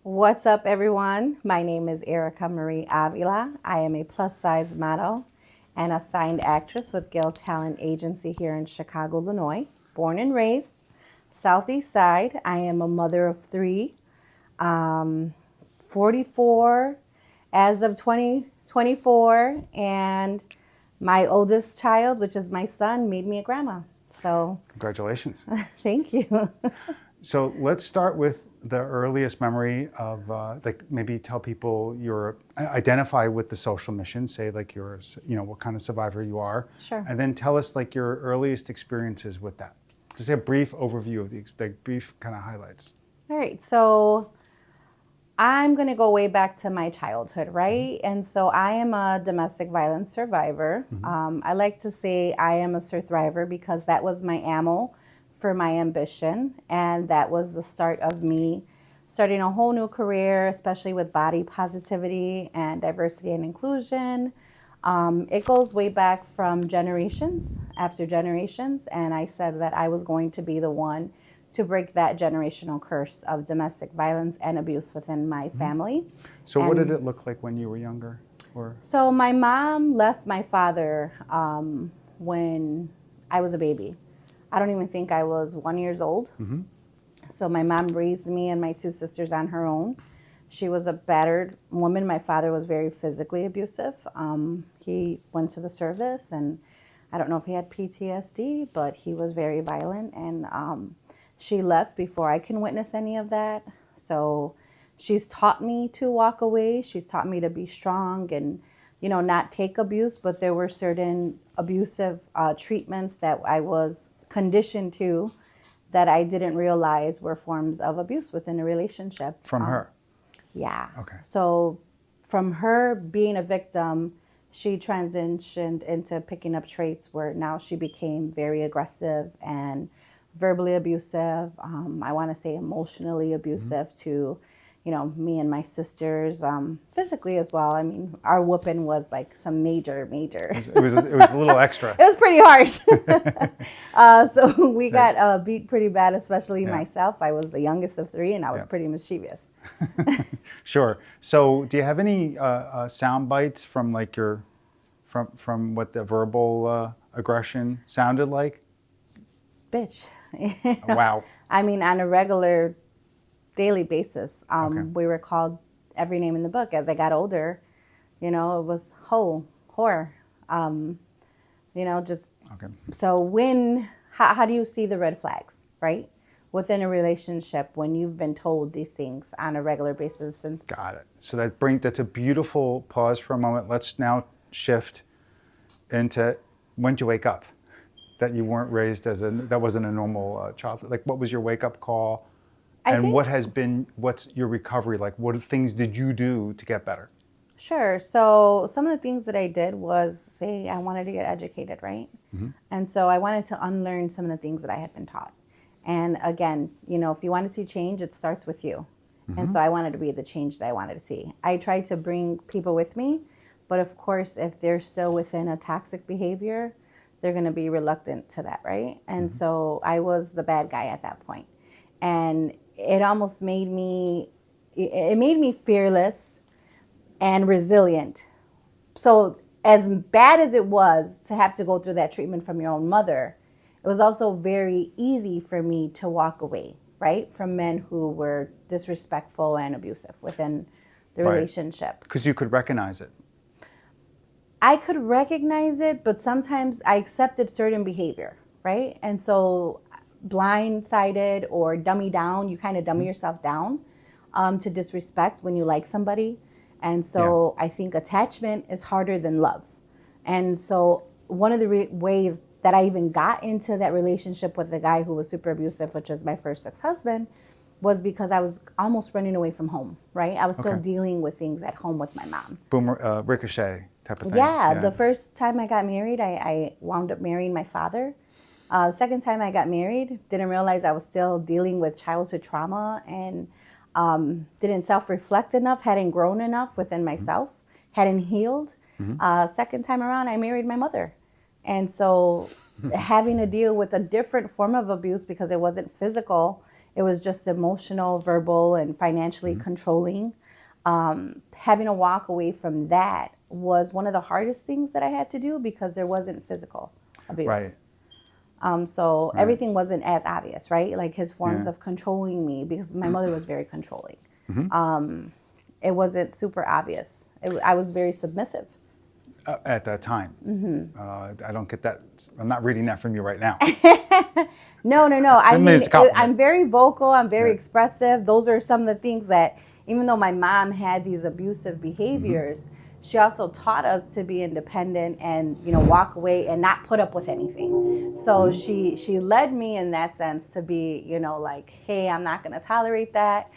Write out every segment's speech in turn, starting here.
What's up, everyone? My name is Erikka Marie Avila. I am a plus-size model and a signed actress with Gale Talent Agency here in Chicago, Illinois. Born and raised, Southeast Side. I am a mother of three, 44 as of 2024, and my oldest child, which is my son, made me a grandma. So, Congratulations. thank you. So let's start with the earliest memory of, maybe tell people identify with the social mission, say like what kind of survivor you are. Sure. And then tell us like your earliest experiences with that. Just a brief overview of the brief kind of highlights. All right, so I'm going to go way back to my childhood, right? And so I am a domestic violence survivor. I like to say I am a survivor because that was my ammo for my ambition. And that was the start of me starting a whole new career, especially with body positivity and diversity and inclusion. It goes way back from generations after generations. And I said that I was going to be the one to break that generational curse of domestic violence and abuse within my family. So what did it look like when you were younger? So my mom left my father when I was a baby. I don't even think I was 1 year old. So my mom raised me and my two sisters on her own. She was a battered woman. My father was very physically abusive. He went to the service, and I don't know if he had PTSD, but he was very violent. And she left before I can witness any of that. So she's taught me to walk away. She's taught me to be strong and, not take abuse. But there were certain abusive treatments that I was conditioned to that I didn't realize were forms of abuse within a relationship. From her? Yeah. Okay. So from her being a victim, she transitioned into picking up traits where now she became very aggressive and verbally abusive. I want to say emotionally abusive to, me and my sisters, physically as well. I mean, our whooping was like some major. It was a little extra. It was pretty harsh. So we got beat pretty bad, especially myself. I was the youngest of three, and I was pretty mischievous. Sure. So do you have any sound bites from like from what the verbal aggression sounded like? Bitch. Wow. I mean, on a regular daily basis, we were called every name in the book. As I got older, it was hoe, whore, just. Okay. So how do you see the red flags, right? Within a relationship when you've been told these things on a regular basis since. Got it. So that's a beautiful pause for a moment. Let's now shift into when did you wake up? That you weren't raised that wasn't a normal childhood. Like, what was your wake up call? And what's your recovery like? What things did you do to get better? Sure. So some of the things that I did was say I wanted to get educated, right? And so I wanted to unlearn some of the things that I had been taught. And again, if you want to see change, it starts with you. And so I wanted to be the change that I wanted to see. I tried to bring people with me, but of course, if they're still within a toxic behavior, they're going to be reluctant to that, right? And so I was the bad guy at that point. And it almost made me fearless and resilient. So as bad as it was to have to go through that treatment from your own mother, it was also very easy for me to walk away, right? From men who were disrespectful and abusive within the relationship. Because you could recognize it. I could recognize it, but sometimes I accepted certain behavior, right? And so blindsided or dummy down, you kind of dummy yourself down to disrespect when you like somebody. And so I think attachment is harder than love. And so one of the ways that I even got into that relationship with the guy who was super abusive, which is my first ex-husband, was because I was almost running away from home, right? I was still dealing with things at home with my mom. Ricochet type of thing. Yeah, the first time I got married, I wound up marrying my father. The second time I got married, didn't realize I was still dealing with childhood trauma and didn't self-reflect enough, hadn't grown enough within myself, hadn't healed. Second time around, I married my mother. And so having to deal with a different form of abuse because it wasn't physical, It was just emotional, verbal, and financially controlling. Having to walk away from that was one of the hardest things that I had to do because there wasn't physical abuse. Right. So everything wasn't as obvious, right? Like his forms Yeah. of controlling me, because my mother was very controlling. Mm-hmm. It wasn't super obvious. I was very submissive. At that time. I don't get that. I'm not reading that from you right now. No. I To me, mean, it's a compliment. I'm very vocal. I'm very Yeah. expressive. Those are some of the things that, even though my mom had these abusive behaviors, she also taught us to be independent and, walk away and not put up with anything. So she led me in that sense to be, like, hey, I'm not going to tolerate that.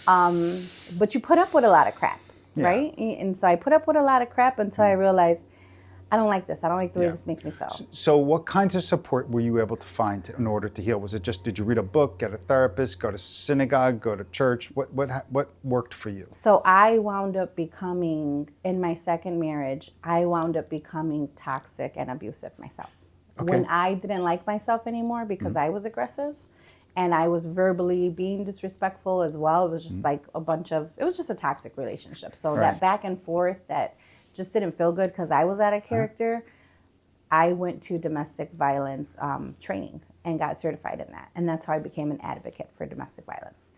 But you put up with a lot of crap, Yeah. right? And so I put up with a lot of crap until I realized, I don't like this. I don't like the way this makes me feel. So what kinds of support were you able to find in order to heal? Was it just, did you read a book, get a therapist, go to synagogue, go to church? What worked for you? So I wound up becoming, in my second marriage, I wound up becoming toxic and abusive myself. Okay. When I didn't like myself anymore because I was aggressive and I was verbally being disrespectful as well. It was just like it was just a toxic relationship. So that back and forth that just didn't feel good because I was out of character. I went to domestic violence training and got certified in that. And that's how I became an advocate for domestic violence.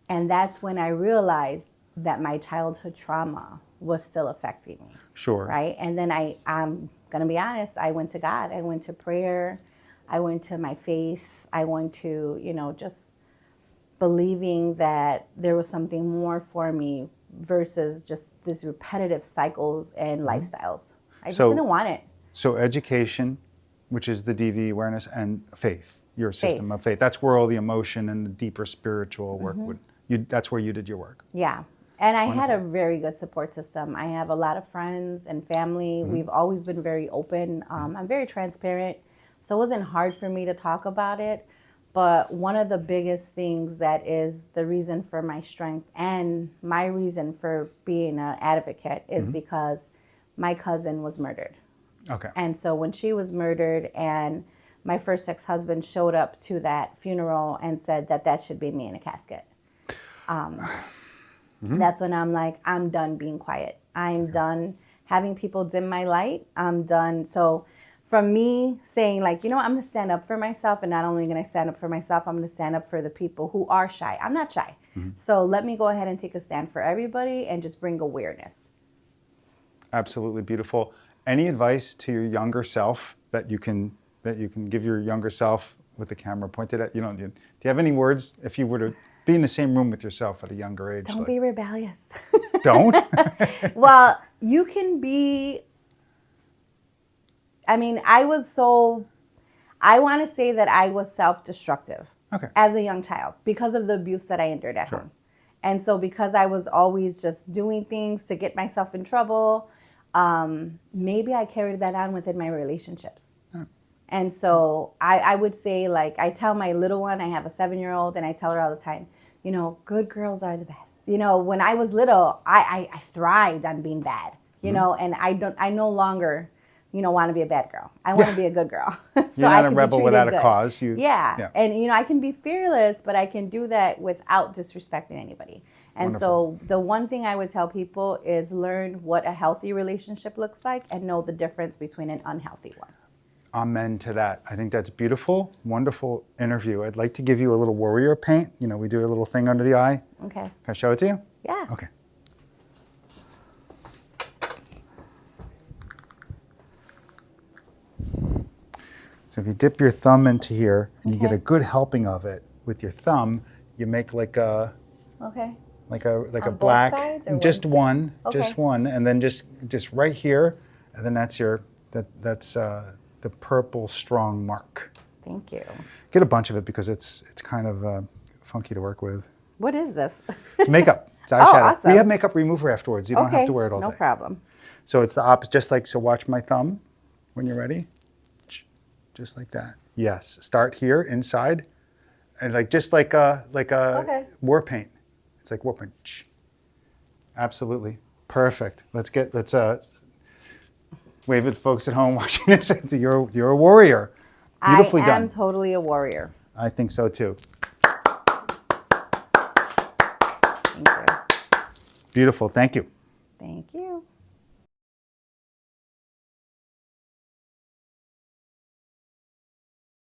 And that's when I realized that my childhood trauma was still affecting me. Sure. Right? And then I'm going to be honest, I went to God. I went to prayer. I went to my faith. I went to, just believing that there was something more for me versus just these repetitive cycles and lifestyles. I just didn't want it. So education, which is the DV awareness, and faith, your system of faith. That's where all the emotion and the deeper spiritual work that's where you did your work. Yeah. And I had a very good support system. I have a lot of friends and family. We've always been very open. I'm very transparent. So it wasn't hard for me to talk about it. But one of the biggest things that is the reason for my strength and my reason for being an advocate is because my cousin was murdered. Okay. And so when she was murdered and my first ex-husband showed up to that funeral and said that should be me in a casket. That's when I'm like, I'm done being quiet. I'm done having people dim my light. I'm done. So from me saying like, I'm going to stand up for myself, and not only going to stand up for myself, I'm going to stand up for the people who are shy. I'm not shy. So let me go ahead and take a stand for everybody and just bring awareness. Absolutely beautiful. Any advice to your younger self that you can give your younger self with the camera pointed at you? Do you have any words if you were to be in the same room with yourself at a younger age? Don't be rebellious. Don't? Well, you can be. I mean, I want to say that I was self-destructive as a young child because of the abuse that I endured at home. And so because I was always just doing things to get myself in trouble, maybe I carried that on within my relationships. And so I would say, like, I tell my little one, I have a 7-year-old, and I tell her all the time, good girls are the best. When I was little, I thrived on being bad, and I no longer, want to be a bad girl. I want to be a good girl. So You're not I a can rebel be without treated a good. cause. And, I can be fearless, but I can do that without disrespecting anybody. And Wonderful. so the one thing I would tell people is learn what a healthy relationship looks like and know the difference between an unhealthy one. Amen to that. I think that's beautiful, wonderful interview. I'd like to give you a little warrior paint. We do a little thing under the eye. Okay. Can I show it to you? Yeah. Okay. So if you dip your thumb into here and you get a good helping of it with your thumb, you make like a like a On black, both sides or just one, Okay. and then just right here, and then that's that's the purple strong mark. Thank you. Get a bunch of it because it's kind of funky to work with. What is this? It's makeup. It's eyeshadow. Awesome. We have makeup remover afterwards. You don't have to wear it all no day. problem. So it's the opposite. Just like, so watch my thumb when you're ready. Just like that. Yes. Start here inside, and just like a war paint. It's like war paint. Absolutely perfect. Let's wave at folks at home watching this. You're a warrior. Beautifully I am done. totally a warrior. I think so too. Beautiful. Thank you. Thank you.